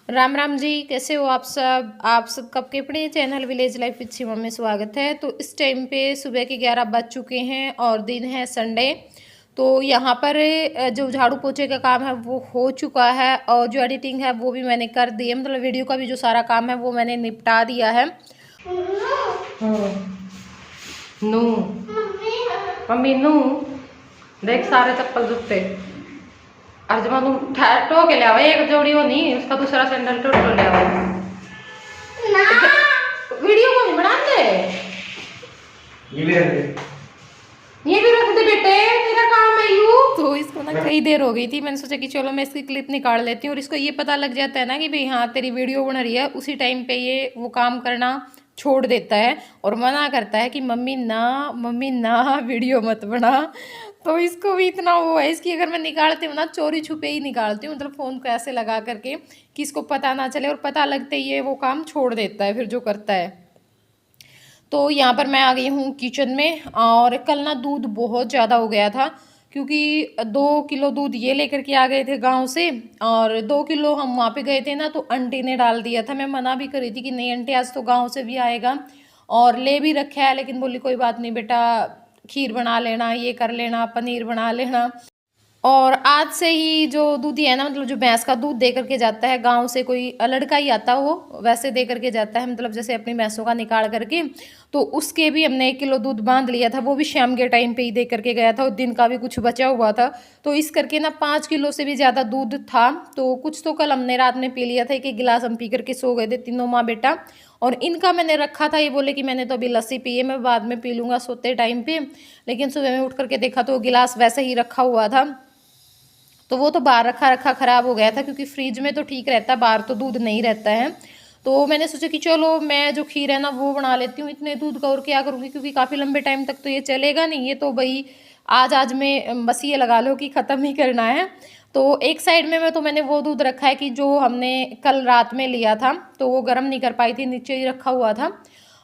राम राम जी, कैसे हो आप सब कब के अपने channel village life with Shivam में स्वागत है। तो इस टाइम पे सुबह के 11 बज चुके हैं और दिन है संडे। तो यहाँ पर जो झाड़ू पोछे का काम है वो हो चुका है और जो एडिटिंग है वो भी मैंने कर दी है। मतलब वीडियो का भी जो सारा काम है वो मैंने निपटा दिया है। नू मम्मी नू देख सारे चप्पल जूते अर्जमा तू टो के लिया एक जोड़ी हो नहीं, उसका दूसरा सैंडल टो लिया। वीडियो को नहीं बनाते ये भी रख दे बेटे, तेरा काम है यू। तो इसको ना कई देर हो गई थी, मैंने सोचा कि चलो मैं इसकी क्लिप निकाल लेती हूँ और इसको ये पता लग जाता है ना कि भाई हाँ तेरी वीडियो बन रही है, उसी टाइम पे ये वो काम करना छोड़ देता है और मना करता है कि मम्मी ना वीडियो मत बना। तो इसको भी इतना वो है इसकी, अगर मैं निकालती हूँ ना चोरी छुपे ही निकालती हूँ, मतलब फ़ोन को ऐसे लगा करके कि इसको पता ना चले, और पता लगते ही ये वो काम छोड़ देता है फिर जो करता है। तो यहाँ पर मैं आ गई हूँ किचन में और कल ना दूध बहुत ज़्यादा हो गया था क्योंकि 2 किलो दूध ये लेकर के आ गए थे गांव से और 2 किलो हम वहाँ पे गए थे ना, तो आंटी ने डाल दिया था। मैं मना भी करी थी कि नहीं आंटी आज तो गांव से भी आएगा और ले भी रखा है, लेकिन बोली कोई बात नहीं बेटा, खीर बना लेना, ये कर लेना, पनीर बना लेना। और आज से ही जो दूधी है ना, मतलब जो भैंस का दूध दे करके जाता है गांव से, कोई लड़का ही आता हो वैसे दे करके जाता है, मतलब जैसे अपनी भैंसों का निकाल करके, तो उसके भी हमने 1 किलो दूध बांध लिया था। वो भी शाम के टाइम पे ही दे करके गया था और दिन का भी कुछ बचा हुआ था, तो इस करके ना 5 किलो से भी ज़्यादा दूध था। तो कुछ तो कल हमने रात में पी लिया था, 1 गिलास हम पी करके सो गए थे तीनों माँ बेटा। और इनका मैंने रखा था, ये बोले कि मैंने तो अभी लस्सी पी है, मैं बाद में पी लूँगा सोते टाइम पे, लेकिन सुबह में उठ करके देखा तो गिलास वैसे ही रखा हुआ था। तो वो तो बाहर रखा रखा ख़राब हो गया था, क्योंकि फ्रिज में तो ठीक रहता है, बाहर तो दूध नहीं रहता है। तो मैंने सोचा कि चलो मैं जो खीर है ना वो बना लेती हूँ, इतने दूध का और क्या करूँगी, क्योंकि काफ़ी लंबे टाइम तक तो ये चलेगा नहीं, ये तो भाई आज में बस ये लगा लो कि ख़त्म ही करना है। तो एक साइड में मैंने वो दूध रखा है कि जो हमने कल रात में लिया था, तो वो गर्म नहीं कर पाई थी, नीचे ही रखा हुआ था,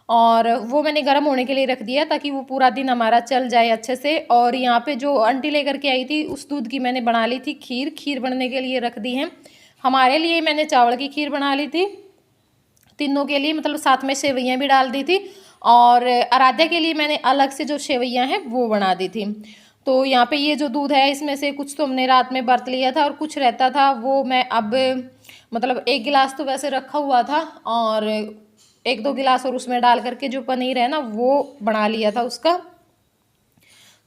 और वो मैंने गर्म होने के लिए रख दिया ताकि वो पूरा दिन हमारा चल जाए अच्छे से। और यहाँ पे जो आंटी लेकर के आई थी उस दूध की मैंने बना ली थी खीर बनने के लिए रख दी है। हमारे लिए मैंने चावल की खीर बना ली थी तीनों के लिए, मतलब साथ में सेवइयाँ भी डाल दी थी, और आराध्या के लिए मैंने अलग से जो सेवइयाँ हैं वो बना दी थी। तो यहाँ पे ये जो दूध है इसमें से कुछ तो हमने रात में बरत लिया था और कुछ रहता था, वो मैं अब मतलब 1 गिलास तो वैसे रखा हुआ था और 1-2 गिलास और उसमें डाल करके जो पनीर है ना वो बना लिया था उसका।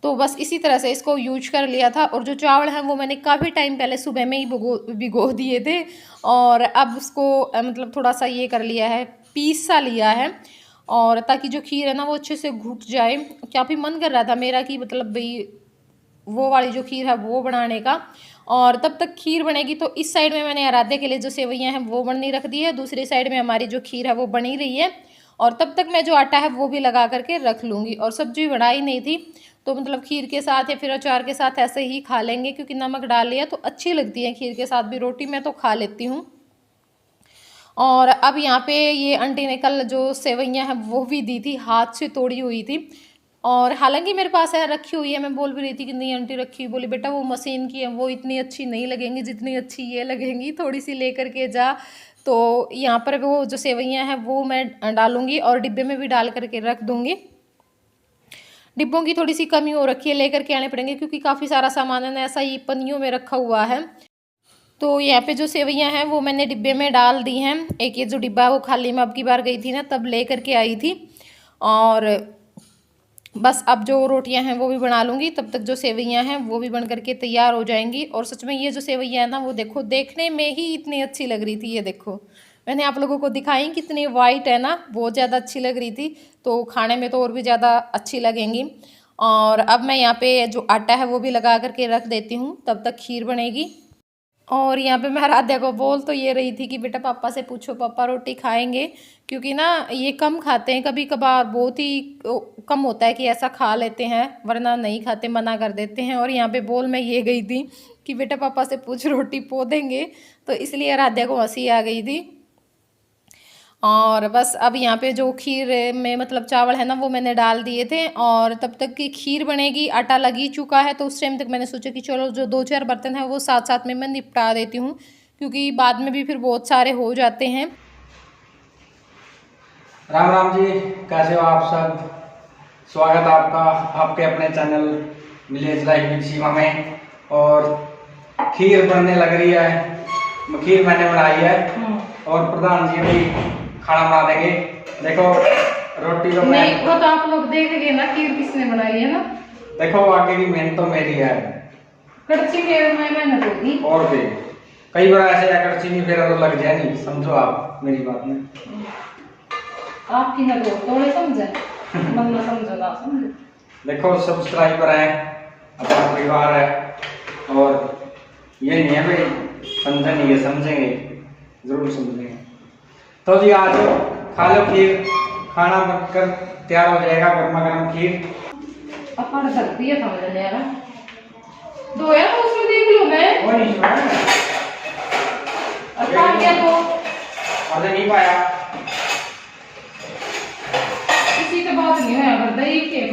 तो बस इसी तरह से इसको यूज कर लिया था। और जो चावल हैं वो मैंने काफ़ी टाइम पहले सुबह में ही भिगो दिए थे, और अब उसको मतलब थोड़ा सा ये कर लिया है, पीस सा लिया है, और ताकि जो खीर है ना वो अच्छे से घुट जाए। काफ़ी मन कर रहा था मेरा कि मतलब भाई वो वाली जो खीर है वो बनाने का। और तब तक खीर बनेगी तो इस साइड में मैंने आराध्या के लिए जो सेवइयाँ हैं वो बननी रख दी है, दूसरी साइड में हमारी जो खीर है वो बनी रही है, और तब तक मैं जो आटा है वो भी लगा करके रख लूँगी। और सब्जी बनाई नहीं थी, तो मतलब खीर के साथ या फिर अचार के साथ ऐसे ही खा लेंगे, क्योंकि नमक डाल लिया तो अच्छी लगती है खीर के साथ भी रोटी, मैं तो खा लेती हूँ। और अब यहाँ पे ये आंटी ने कल जो सेवइयाँ हैं वो भी दी थी, हाथ से तोड़ी हुई थी, और हालांकि मेरे पास है रखी हुई है, मैं बोल भी रही थी कि नहीं आंटी रखी हुई, बोली बेटा वो मशीन की है, वो इतनी अच्छी नहीं लगेंगी जितनी अच्छी ये लगेंगी, थोड़ी सी लेकर के जा। तो यहाँ पर वो जो सेवइयाँ हैं वो मैं डालूँगी और डिब्बे में भी डाल करके रख दूँगी। डिब्बों की थोड़ी सी कमी हो रखी है, लेकर के आने पड़ेंगे, क्योंकि काफ़ी सारा सामान है ना ऐसा ही पन्नियों में रखा हुआ है। तो यहाँ पे जो सेवइयाँ हैं वो मैंने डिब्बे में डाल दी हैं। एक ये जो डिब्बा है वो खाली मैं अब की बार गई थी ना तब ले करके आई थी, और बस अब जो रोटियां हैं वो भी बना लूँगी, तब तक जो सेवइयाँ हैं वो भी बन करके तैयार हो जाएंगी। और सच में ये जो सेवइयाँ हैं ना वो देखो देखने में ही इतनी अच्छी लग रही थी, ये देखो मैंने आप लोगों को दिखाई कितनी वाइट है ना, बहुत ज़्यादा अच्छी लग रही थी, तो खाने में तो और भी ज़्यादा अच्छी लगेंगी। और अब मैं यहाँ पे जो आटा है वो भी लगा करके रख देती हूँ, तब तक खीर बनेगी। और यहाँ पे मैं आराध्या को बोल तो ये रही थी कि बेटा पापा से पूछो, पापा रोटी खाएंगे, क्योंकि ना ये कम खाते हैं, कभी कभार बहुत ही कम होता है कि ऐसा खा लेते हैं, वरना नहीं खाते, मना कर देते हैं। और यहाँ पे बोल मैं ये गई थी कि बेटा पापा से पूछ रोटी पो देंगे, तो इसलिए आराध्या को हंसी आ गई थी। और बस अब यहाँ पे जो खीर में मतलब चावल है ना वो मैंने डाल दिए थे, और तब तक की खीर बनेगी, आटा लग ही चुका है। तो उस टाइम तक मैंने सोचा कि चलो जो 2-4 बर्तन हैं वो साथ साथ में मैं निपटा देती हूँ, क्योंकि बाद में भी फिर बहुत सारे हो जाते हैं। राम राम जी, कैसे हो आप सब। स्वागत है आपका आपके अपने channel village life with Shiva में। और खीर बनने लग रही है, खीर मैंने बनाई है और प्रधान जी भी खाना बना देंगे। देखो रोटी तो मैं नहीं, वो तो आप लोग देखेंगे ना खीर किसने बनाई है ना। देखो आगे की मेहनत तो मेरी है, कड़छी में मैं मेहनत होगी। और भी कई बार ऐसे या कड़छी नहीं फेरा तो लग जाए, नहीं समझो आप मेरी बात में। आपकी ना तो थोड़े समझे मन ना समझो ना समझो। देखो सब्सक्राइबर है, अपना परिवार है, और ये नहीं है भाई समझे नहीं है, समझेंगे जरूर समझेंगे। तो जी आज खा लो खीर, खाना बनकर तैयार हो जाएगा, गर्मा गर्म खीर। अपन सकती है समझ ले यार। दो यार तो उसमें देख लो मैं। वो नहीं सुना अच्छा क्या तो और नहीं पाया किसी के बात नहीं है पर दही के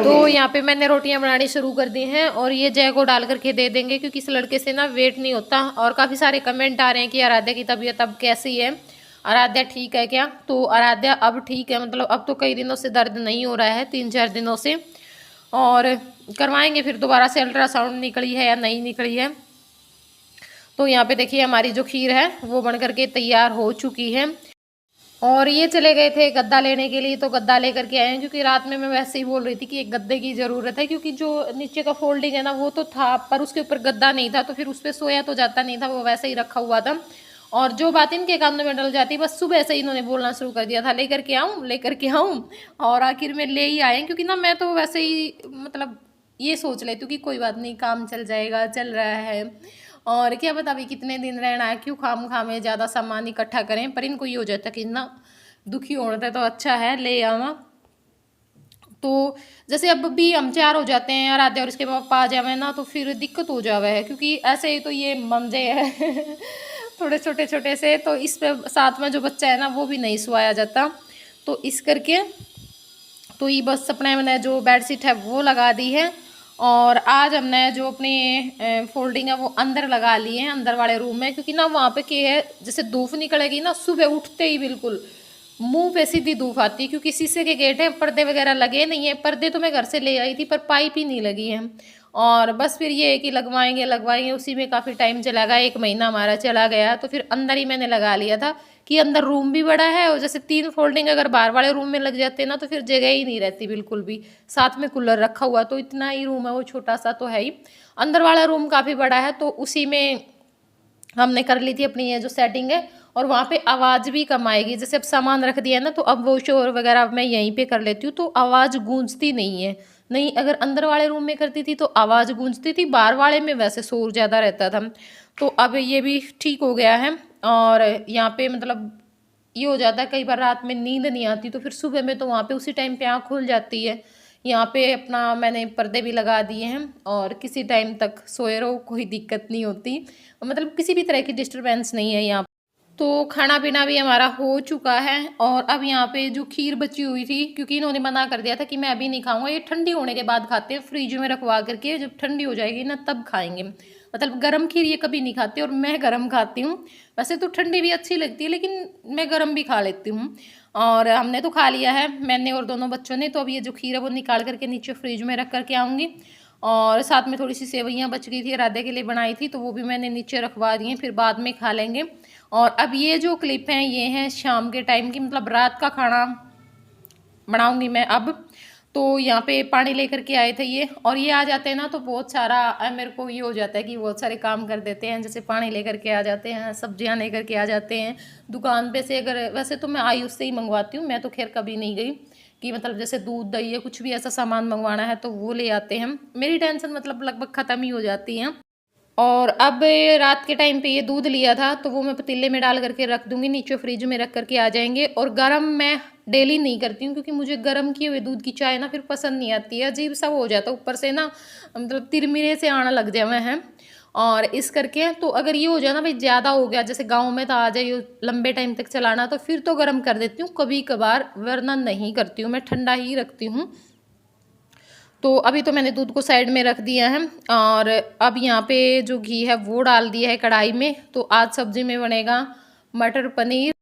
तो यहाँ पे मैंने रोटियां बनानी शुरू कर दी हैं और ये जय को डाल करके दे देंगे, क्योंकि इस लड़के से ना वेट नहीं होता। और काफ़ी सारे कमेंट आ रहे हैं कि आराध्या की तबीयत अब कैसी है, आराध्या ठीक है क्या। तो आराध्या अब ठीक है, मतलब अब तो कई दिनों से दर्द नहीं हो रहा है, 3-4 दिनों से। और करवाएंगे फिर दोबारा से अल्ट्रासाउंड निकली है या नहीं निकली है। तो यहाँ पे देखिए हमारी जो खीर है वो बन करके तैयार हो चुकी है। और ये चले गए थे गद्दा लेने के लिए, तो गद्दा लेकर के आए हैं, क्योंकि रात में मैं वैसे ही बोल रही थी कि एक गद्दे की ज़रूरत है, क्योंकि जो नीचे का फोल्डिंग है ना वो तो था पर उसके ऊपर गद्दा नहीं था, तो फिर उस पर सोया तो जाता नहीं था, वो वैसे ही रखा हुआ था। और जो बात इनके कानों में डल जाती बस सुबह से इन्होंने बोलना शुरू कर दिया था लेकर के आऊँ लेकर के आऊँ, और आखिर में ले ही आए। क्योंकि ना मैं तो वैसे ही मतलब ये सोच लेती हूँ कि कोई बात नहीं, काम चल जाएगा, चल रहा है, और क्या पता अभी कितने दिन रहना है, क्यों खाम खामे ज़्यादा सामान इकट्ठा करें। पर इनको ये हो जाता कि ना दुखी होना तो अच्छा है ले आवा। तो जैसे अब भी हम 4 हो जाते हैं आराध्या और इसके पापा आ जावे ना, तो फिर दिक्कत हो जावे है, क्योंकि ऐसे ही तो ये मंदे है थोड़े छोटे छोटे से, तो इस पे साथ में जो बच्चा है ना वो भी नहीं सुलाया जाता। तो इस करके तो ये बस अपने मैंने जो बेडशीट है वो लगा दी है, और आज हमने जो अपनी फोल्डिंग है वो अंदर लगा ली है, अंदर वाले रूम में। क्योंकि ना वहाँ पे क्या है, जैसे धूप निकलेगी ना सुबह उठते ही बिल्कुल मुंह पे सीधी धूप आती है, क्योंकि शीशे के गेट हैं, पर्दे वगैरह लगे नहीं है। पर्दे तो मैं घर से ले आई थी पर पाइप ही नहीं लगी है। और बस फिर ये है कि लगवाएंगे लगवाएंगे, उसी में काफ़ी टाइम चला गया, 1 महीना हमारा चला गया। तो फिर अंदर ही मैंने लगा लिया था कि अंदर रूम भी बड़ा है, और जैसे 3 फोल्डिंग अगर बाहर वाले रूम में लग जाते हैं ना तो फिर जगह ही नहीं रहती बिल्कुल भी। साथ में कूलर रखा हुआ, तो इतना ही रूम है, वो छोटा सा तो है ही। अंदर वाला रूम काफ़ी बड़ा है, तो उसी में हमने कर ली थी अपनी ये जो सेटिंग है। और वहाँ पे आवाज़ भी कम आएगी, जैसे अब सामान रख दिया ना तो अब वो शोर वगैरह मैं यहीं पे कर लेती हूँ, तो आवाज़ गूंजती नहीं है। नहीं अगर अंदर वाले रूम में करती थी तो आवाज़ गूंजती थी, बाहर वाले में वैसे शोर ज़्यादा रहता था। तो अब ये भी ठीक हो गया है। और यहाँ पे मतलब ये हो जाता है कई बार रात में नींद नहीं आती, तो फिर सुबह में तो वहाँ पे उसी टाइम पे आँख खुल जाती है। यहाँ पे अपना मैंने पर्दे भी लगा दिए हैं, और किसी टाइम तक सोए रहो, कोई दिक्कत नहीं होती, मतलब किसी भी तरह की डिस्टर्बेंस नहीं है यहाँ। तो खाना पीना भी हमारा हो चुका है, और अब यहाँ पे जो खीर बची हुई थी, क्योंकि इन्होंने मना कर दिया था कि मैं अभी नहीं खाऊंगा, ये ठंडी होने के बाद खाते हैं, फ्रिज में रखवा करके, जब ठंडी हो जाएगी ना तब खाएंगे। मतलब गरम खीर ये कभी नहीं खाते, और मैं गरम खाती हूँ। वैसे तो ठंडी भी अच्छी लगती है लेकिन मैं गरम भी खा लेती हूँ। और हमने तो खा लिया है, मैंने और दोनों बच्चों ने। तो अब ये जो खीर है वो निकाल करके नीचे फ्रिज में रख करके आऊँगी। और साथ में थोड़ी सी सेवइयाँ बच गई थी, राधे के लिए बनाई थी, तो वो भी मैंने नीचे रखवा दी हैं, फिर बाद में खा लेंगे। और अब ये जो क्लिप हैं ये हैं शाम के टाइम की, मतलब रात का खाना बनाऊंगी मैं अब। तो यहाँ पे पानी लेकर के आए थे ये, और ये आ जाते हैं ना तो बहुत सारा मेरे को ये हो जाता है कि बहुत सारे काम कर देते हैं। जैसे पानी लेकर के आ जाते हैं, सब्जियाँ लेकर के आ जाते हैं दुकान पे से। अगर वैसे तो मैं आयुष से ही मंगवाती हूँ, मैं तो खैर कभी नहीं गई कि मतलब जैसे दूध दही या कुछ भी ऐसा सामान मंगवाना है तो वो ले आते हैं। मेरी टेंशन मतलब लगभग ख़त्म ही हो जाती है। और अब रात के टाइम पे ये दूध लिया था तो वो मैं पतीले में डाल करके रख दूंगी, नीचे फ्रिज में रख करके आ जाएंगे। और गर्म मैं डेली नहीं करती हूँ, क्योंकि मुझे गर्म किए हुए दूध की चाय ना फिर पसंद नहीं आती है, अजीब सा हो जाता है ऊपर से ना, मतलब तिरमिरे से आना लग जाए हैं। और इस करके तो अगर ये हो जाए ना भाई ज़्यादा हो गया, जैसे गाँव में तो आ जाए लंबे टाइम तक चलाना, तो फिर तो गर्म कर देती हूँ कभी कभार, वरना नहीं करती हूँ, मैं ठंडा ही रखती हूँ। तो अभी तो मैंने दूध को साइड में रख दिया है और अब यहाँ पे जो घी है वो डाल दिया है कढ़ाई में। तो आज सब्जी में बनेगा मटर पनीर।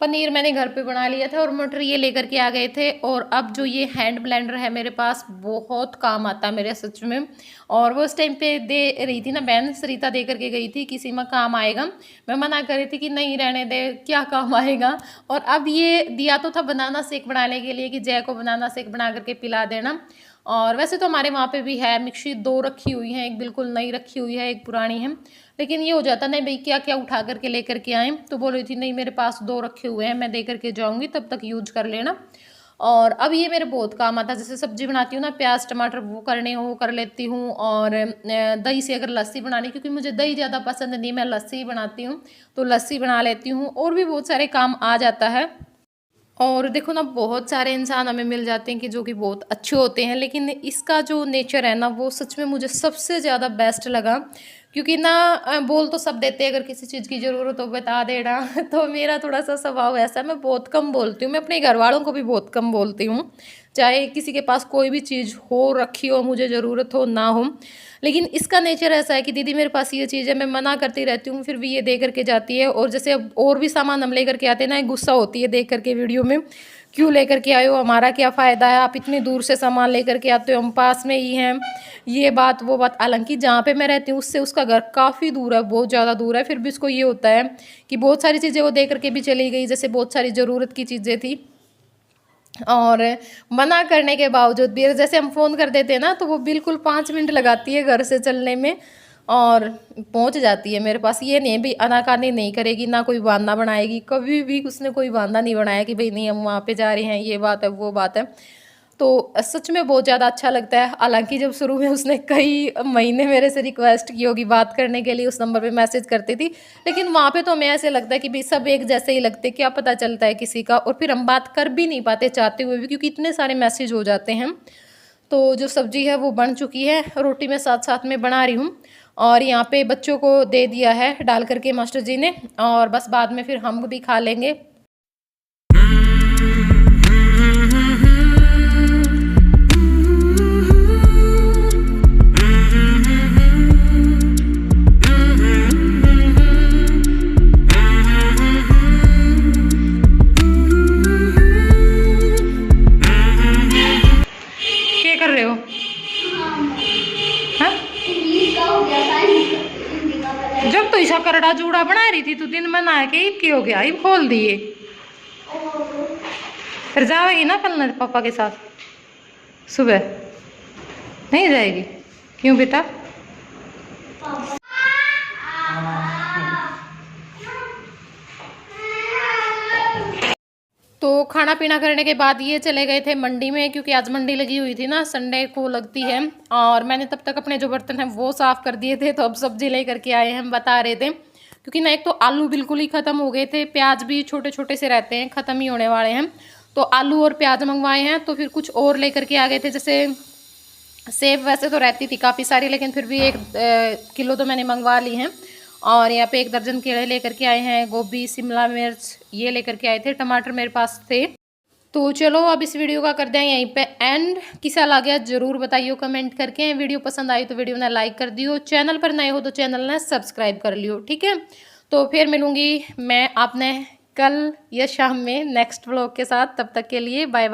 पनीर मैंने घर पे बना लिया था और मटर ये लेकर के आ गए थे। और अब जो ये हैंड ब्लेंडर है मेरे पास, बहुत काम आता है मेरे सच में। और वो उस टाइम पे दे रही थी ना बहन सरिता, दे करके गई थी किसी में काम आएगा। मैं मना कर रही थी कि नहीं रहने दे, क्या काम आएगा। और अब ये दिया तो था बनाना शेक बनाने के लिए कि जय को बनाना शेक बना करके पिला देना। और वैसे तो हमारे वहाँ पे भी है मिक्सी, 2 रखी हुई हैं, एक बिल्कुल नई रखी हुई है, एक पुरानी है। लेकिन ये हो जाता नहीं भाई क्या क्या उठा करके लेकर के आए। तो बोल रही थी नहीं मेरे पास 2 रखे हुए हैं, मैं दे करके जाऊँगी, तब तक यूज कर लेना। और अब ये मेरे बहुत काम आता है। जैसे सब्जी बनाती हूँ ना, प्याज टमाटर वो करने हो कर लेती हूँ। और दही से अगर लस्सी बनानी, क्योंकि मुझे दही ज़्यादा पसंद नहीं, मैं लस्सी ही बनाती हूँ, तो लस्सी बना लेती हूँ। और भी बहुत सारे काम आ जाता है। और देखो ना, बहुत सारे इंसान हमें मिल जाते हैं कि जो कि बहुत अच्छे होते हैं, लेकिन इसका जो नेचर है ना वो सच में मुझे सबसे ज़्यादा बेस्ट लगा। क्योंकि ना बोल तो सब देते हैं, अगर किसी चीज़ की ज़रूरत हो बता देना। तो मेरा थोड़ा सा स्वभाव ऐसा है, मैं बहुत कम बोलती हूँ। मैं अपने घर वालों को भी बहुत कम बोलती हूँ, चाहे किसी के पास कोई भी चीज़ हो रखी हो, मुझे ज़रूरत हो ना हो। लेकिन इसका नेचर ऐसा है कि दीदी मेरे पास ये चीज़ है, मैं मना करती रहती हूँ, फिर भी ये दे करके जाती है। और जैसे अब और भी सामान हम लेकर के आते हैं ना, गुस्सा होती है देख करके वीडियो में, क्यों लेकर के आए हो, हमारा क्या फ़ायदा है, आप इतनी दूर से सामान लेकर के आते हो, हम पास में ही हैं, ये बात वो बात। हालांकि जहाँ पे मैं रहती हूँ उससे उसका घर काफ़ी दूर है, बहुत ज़्यादा दूर है। फिर भी उसको ये होता है कि बहुत सारी चीज़ें वो दे करके भी चली गई, जैसे बहुत सारी ज़रूरत की चीज़ें थी। और मना करने के बावजूद भी जैसे हम फ़ोन कर देते हैं ना, तो वो बिल्कुल 5 मिनट लगाती है घर से चलने में और पहुंच जाती है मेरे पास। ये नहीं भी आनाकानी नहीं करेगी, ना कोई बहाना बनाएगी, कभी भी उसने कोई बहाना नहीं बनाया कि भाई नहीं हम वहाँ पे जा रहे हैं, ये बात है वो बात है। तो सच में बहुत ज़्यादा अच्छा लगता है। हालांकि जब शुरू में उसने कई महीने मेरे से रिक्वेस्ट की होगी बात करने के लिए, उस नंबर पे मैसेज करती थी, लेकिन वहाँ पे तो हमें ऐसे लगता है कि भाई सब एक जैसे ही लगते, क्या पता चलता है किसी का। और फिर हम बात कर भी नहीं पाते चाहते हुए भी, क्योंकि इतने सारे मैसेज हो जाते हैं। तो जो सब्जी है वो बन चुकी है, रोटी मैं साथ साथ में बना रही हूँ। और यहाँ पे बच्चों को दे दिया है डाल करके मास्टर जी ने, और बस बाद में फिर हम भी खा लेंगे। क्या कर रहे हो? हाँ? जब तो ऐसा करड़ा जूड़ा बना रही थी तो दिन बना के ईद की हो गया, ईद खोल दिए। फिर जाएगी ना कल पापा के साथ सुबह? नहीं जाएगी? क्यों बेटा? तो खाना पीना करने के बाद ये चले गए थे मंडी में, क्योंकि आज मंडी लगी हुई थी ना, संडे को लगती है। और मैंने तब तक अपने जो बर्तन हैं वो साफ़ कर दिए थे। तो अब सब्जी लेकर के आए हैं, हम बता रहे थे। क्योंकि ना एक तो आलू बिल्कुल ही ख़त्म हो गए थे, प्याज भी छोटे छोटे से रहते हैं, ख़त्म ही होने वाले हैं। तो आलू और प्याज मंगवाए हैं, तो फिर कुछ और लेकर के आ गए थे। जैसे सेब वैसे तो रहती थी काफ़ी सारी, लेकिन फिर भी 1 किलो तो मैंने मंगवा ली हैं। और यहाँ पे 1 दर्जन केले लेकर के आए हैं, गोभी शिमला मिर्च ये लेकर के आए थे, टमाटर मेरे पास थे। तो चलो अब इस वीडियो का कर दें यहीं पे एंड। कैसा लगा ज़रूर बताइए कमेंट करके। वीडियो पसंद आई तो वीडियो ने लाइक कर दियो, चैनल पर नए हो तो चैनल ने सब्सक्राइब कर लियो, ठीक है। तो फिर मिलूँगी मैं आपने कल या शाम में नेक्स्ट व्लॉग के साथ, तब तक के लिए बाय बाय।